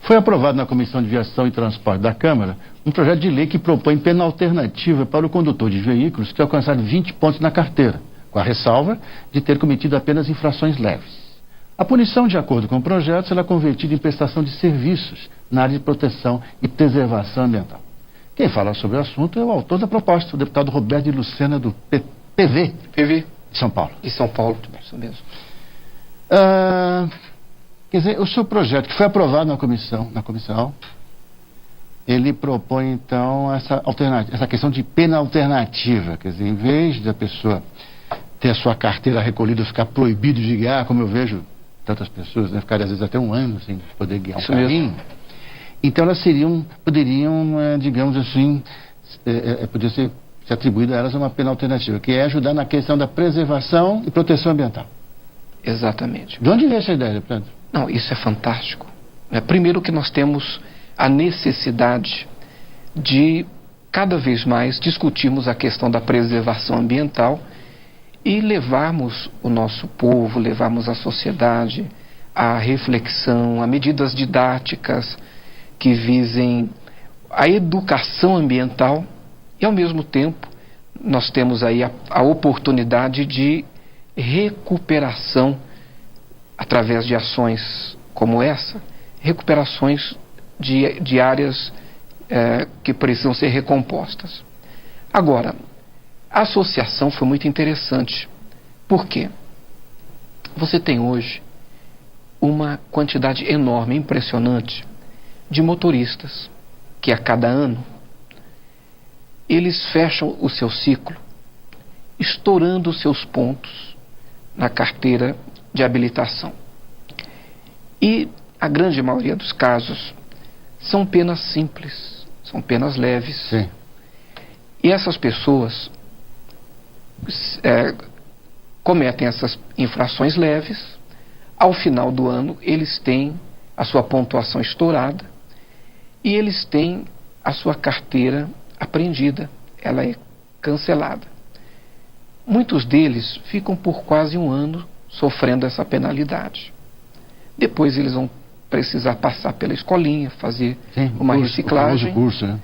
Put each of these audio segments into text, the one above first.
Foi aprovado na Comissão de Viação e Transporte da Câmara um projeto de lei que propõe pena alternativa para o condutor de veículos que alcançar 20 pontos na carteira, com a ressalva de ter cometido apenas infrações leves. A punição, de acordo com o projeto, será convertida em prestação de serviços na área de proteção e preservação ambiental. Quem fala sobre o assunto é o autor da proposta, o deputado Roberto de Lucena, do PV de São Paulo. De São Paulo, isso mesmo. Quer dizer, o seu projeto, que foi aprovado na comissão, ele propõe, então, essa questão de pena alternativa. Quer dizer, em vez da pessoa ter a sua carteira recolhida, ficar proibido de guiar, como eu vejo tantas pessoas, né, ficarem às vezes até um ano sem poder guiar um carrinho, então elas poderiam, digamos assim, podia ser atribuída a elas uma pena alternativa, que é ajudar na questão da preservação e proteção ambiental. Exatamente. De onde veio essa ideia, deputado? Não, isso é fantástico. Primeiro que nós temos a necessidade de cada vez mais discutirmos a questão da preservação ambiental e levarmos o nosso povo, levarmos a sociedade à reflexão, a medidas didáticas que visem a educação ambiental e, ao mesmo tempo, nós temos aí a oportunidade de recuperação através de ações como essa, recuperações de áreas que precisam ser recompostas. Agora, a associação foi muito interessante. Por quê? Você tem hoje uma quantidade enorme, impressionante, de motoristas que a cada ano eles fecham o seu ciclo, estourando os seus pontos na carteira de habilitação. E a grande maioria dos casos são penas simples, são penas leves. Sim. E essas pessoas cometem essas infrações leves, ao final do ano eles têm a sua pontuação estourada e eles têm a sua carteira apreendida, ela é cancelada. Muitos deles ficam por quase um ano sofrendo essa penalidade. Depois eles vão precisar passar pela escolinha, fazer uma reciclagem, curso, né?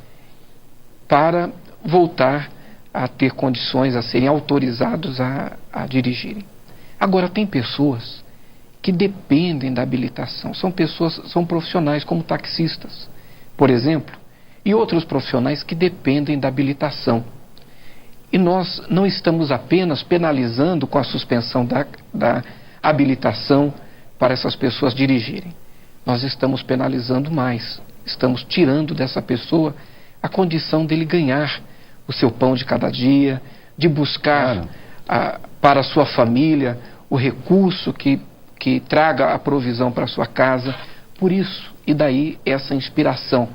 Para voltar a ter condições, a serem autorizados a dirigirem. Agora, tem pessoas que dependem da habilitação, são profissionais como taxistas, por exemplo, e outros profissionais que dependem da habilitação. E nós não estamos apenas penalizando com a suspensão da habilitação para essas pessoas dirigirem. Nós estamos penalizando mais, estamos tirando dessa pessoa a condição dele ganhar o seu pão de cada dia, de buscar para a sua família o recurso que traga a provisão para a sua casa. Por isso, e daí essa inspiração,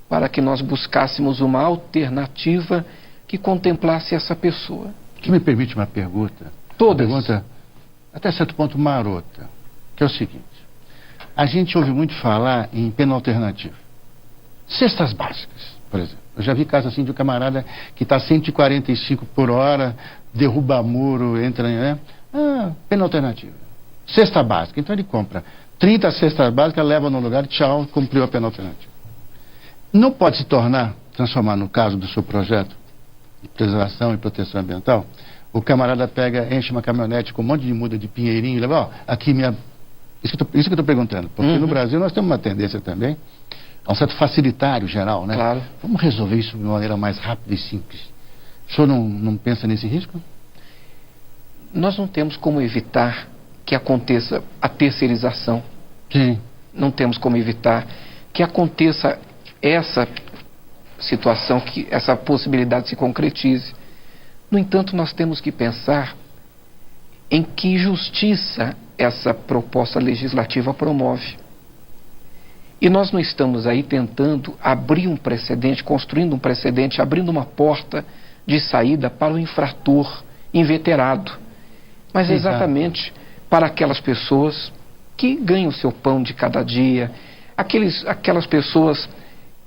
para que nós buscássemos uma alternativa que contemplasse essa pessoa. Que me permite uma pergunta? Todas. Uma pergunta, até certo ponto, marota, que é o seguinte: a gente ouve muito falar em pena alternativa. Cestas básicas, por exemplo. Eu já vi casos assim de um camarada que está 145 por hora, derruba muro, entra em... pena alternativa. Cesta básica. Então ele compra 30 cestas básicas, leva no lugar, tchau, cumpriu a pena alternativa. Não pode se transformar no caso do seu projeto de preservação e proteção ambiental, o camarada pega, enche uma caminhonete com um monte de muda de pinheirinho e leva, aqui minha... Isso que eu estou perguntando, porque no Brasil nós temos uma tendência também a um certo facilitário geral, né? Claro. Vamos resolver isso de uma maneira mais rápida e simples. O senhor não pensa nesse risco? Nós não temos como evitar que aconteça a terceirização. Sim. Não temos como evitar que aconteça essa situação, que essa possibilidade se concretize. No entanto, nós temos que pensar em que justiça essa proposta legislativa promove. E nós não estamos aí tentando abrir um precedente, construindo um precedente, abrindo uma porta de saída para o infrator inveterado, mas exatamente para aquelas pessoas que ganham o seu pão de cada dia, aquelas pessoas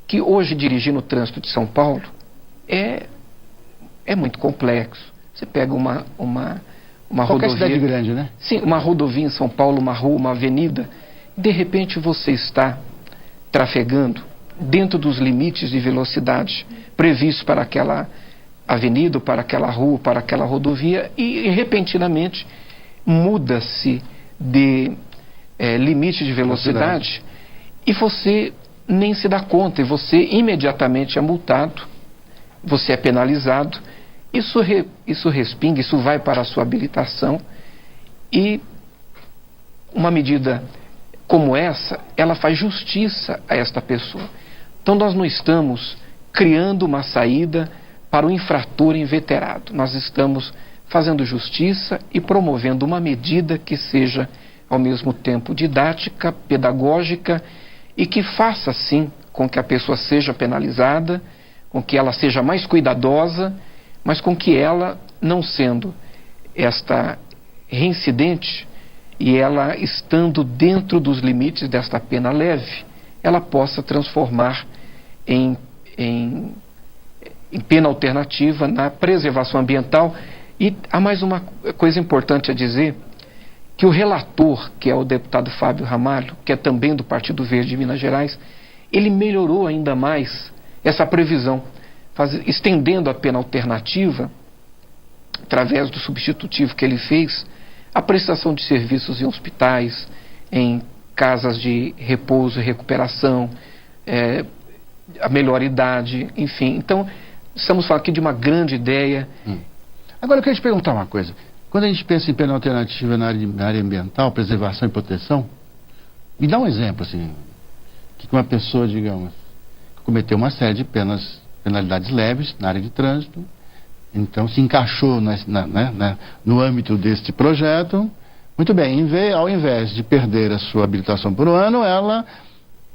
que hoje dirigir no trânsito de São Paulo é muito complexo. Você pega uma Qualquer rodovia... cidade grande, né? Sim, uma rodovia em São Paulo, uma rua, uma avenida, de repente você está trafegando dentro dos limites de velocidade previstos para aquela avenida, para aquela rua, para aquela rodovia, e repentinamente muda-se de limite de velocidade e você nem se dá conta, e você imediatamente é multado, você é penalizado, isso respinga, isso vai para a sua habilitação, e uma medida como essa, ela faz justiça a esta pessoa. Então nós não estamos criando uma saída para o infrator inveterado, nós estamos fazendo justiça e promovendo uma medida que seja ao mesmo tempo didática, pedagógica e que faça sim com que a pessoa seja penalizada, com que ela seja mais cuidadosa, mas com que ela, não sendo esta reincidente e ela estando dentro dos limites desta pena leve, ela possa transformar em pena alternativa na preservação ambiental. E há mais uma coisa importante a dizer, que o relator, que é o deputado Fábio Ramalho, que é também do Partido Verde de Minas Gerais, ele melhorou ainda mais essa previsão, estendendo a pena alternativa, através do substitutivo que ele fez, a prestação de serviços em hospitais, em casas de repouso e recuperação, a melhor idade, enfim. Então, estamos falando aqui de uma grande ideia. Agora eu queria te perguntar uma coisa. Quando a gente pensa em pena alternativa na área ambiental, preservação e proteção, me dá um exemplo, assim, que uma pessoa, digamos, cometeu uma série de penalidades leves na área de trânsito, então se encaixou no âmbito deste projeto, muito bem, ao invés de perder a sua habilitação por um ano, ela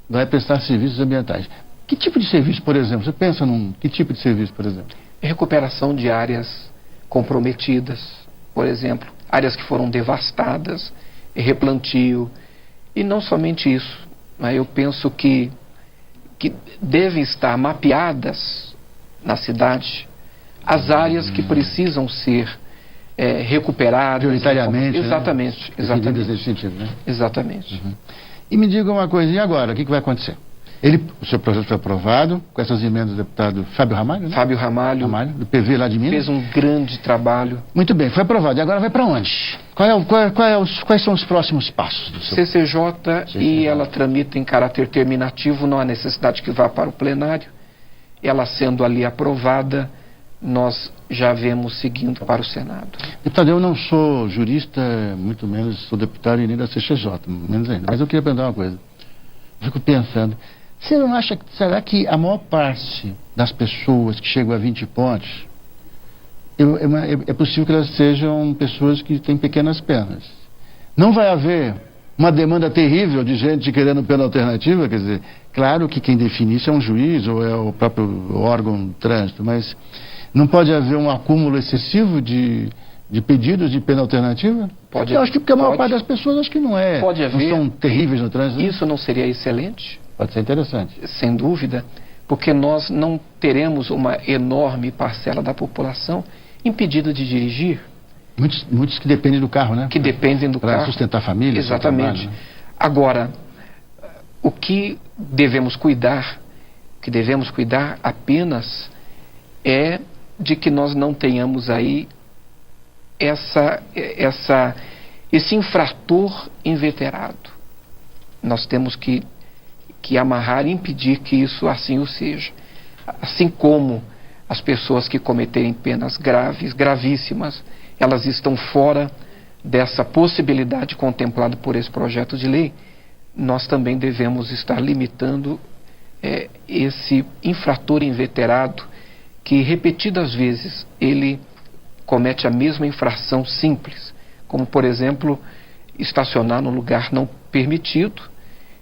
vai prestar serviços ambientais. Que tipo de serviço, por exemplo? Você pensa que tipo de serviço, por exemplo? Recuperação de áreas comprometidas, por exemplo, áreas que foram devastadas, replantio, e não somente isso, mas eu penso que devem estar mapeadas na cidade as áreas que precisam ser recuperadas. Prioritariamente, exatamente, né? Exatamente. Nesse sentido, né? Exatamente. Uhum. E me diga uma coisa, e agora? O que vai acontecer? O seu projeto foi aprovado, com essas emendas do deputado Fábio Ramalho, né? Fábio Ramalho, do PV lá de Minas. fez um grande trabalho. Muito bem, foi aprovado. E agora vai para onde? Quais são os próximos passos do seu CCJ, e ela tramita em caráter terminativo, não há necessidade que vá para o plenário. Ela sendo ali aprovada, nós já vemos seguindo para o Senado. Deputado, eu não sou jurista, muito menos sou deputado e nem da CCJ, menos ainda. Mas eu queria perguntar uma coisa. Eu fico pensando, você não acha, será que a maior parte das pessoas que chegam a 20 pontos, é possível que elas sejam pessoas que têm pequenas penas? Não vai haver uma demanda terrível de gente querendo pena alternativa? Quer dizer, claro que quem define isso é um juiz ou é o próprio órgão do trânsito, mas não pode haver um acúmulo excessivo de pedidos de pena alternativa? Pode. Eu acho que porque a maior parte das pessoas acho que não são terríveis no trânsito. Né? Isso não seria excelente? Pode ser interessante. Sem dúvida, porque nós não teremos uma enorme parcela da população impedida de dirigir. Muitos que dependem do carro, né? Que dependem do carro. Para sustentar a família. Exatamente. Trabalho, né? Agora, o que devemos cuidar apenas é de que nós não tenhamos aí esse infrator inveterado. Nós temos que amarrar e impedir que isso assim o seja. Assim como as pessoas que cometerem penas gravíssimas, elas estão fora dessa possibilidade contemplada por esse projeto de lei, nós também devemos estar limitando esse infrator inveterado que repetidas vezes ele comete a mesma infração simples, como por exemplo estacionar num lugar não permitido,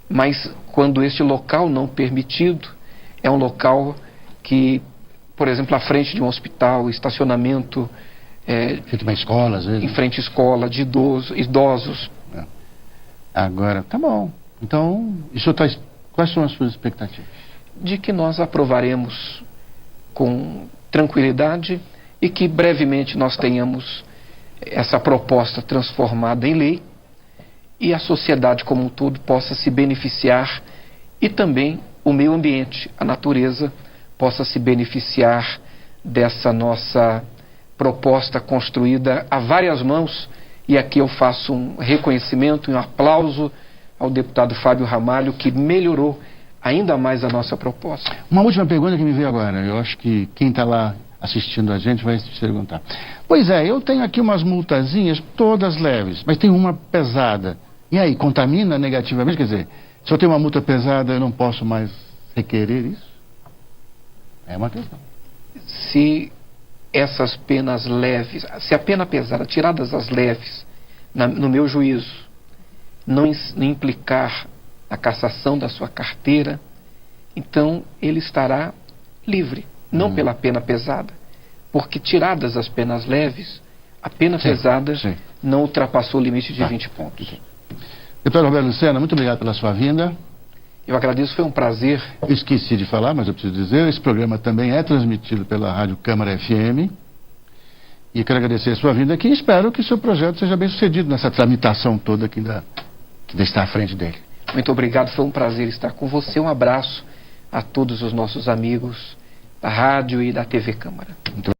mas quando este local não permitido é um local que, por exemplo, à frente de um hospital, estacionamento feito uma escola, às vezes. Em frente à escola de idosos. Agora, tá bom. Então, quais são as suas expectativas? De que nós aprovaremos com tranquilidade e que brevemente nós tenhamos essa proposta transformada em lei e a sociedade como um todo possa se beneficiar e também o meio ambiente, a natureza, possa se beneficiar dessa nossa proposta construída a várias mãos. E aqui eu faço um reconhecimento e um aplauso ao deputado Fábio Ramalho, que melhorou ainda mais a nossa proposta. Uma última pergunta que me veio agora. Eu acho que quem está lá assistindo a gente vai se perguntar. Pois é, eu tenho aqui umas multazinhas todas leves, mas tem uma pesada. E aí, contamina negativamente? Quer dizer, se eu tenho uma multa pesada, eu não posso mais requerer isso? É uma questão. Se essas penas leves, se a pena pesada, tiradas as leves, no meu juízo, não implicar a cassação da sua carteira, então ele estará livre, não pela pena pesada, porque tiradas as penas leves, a pena pesada não ultrapassou o limite de 20 pontos. Deputado Roberto Lucena, muito obrigado pela sua vinda. Eu agradeço, foi um prazer. Eu esqueci de falar, mas eu preciso dizer, esse programa também é transmitido pela Rádio Câmara FM. E quero agradecer a sua vinda aqui e espero que o seu projeto seja bem sucedido nessa tramitação toda que ainda está à frente dele. Muito obrigado, foi um prazer estar com você. Um abraço a todos os nossos amigos da rádio e da TV Câmara. Muito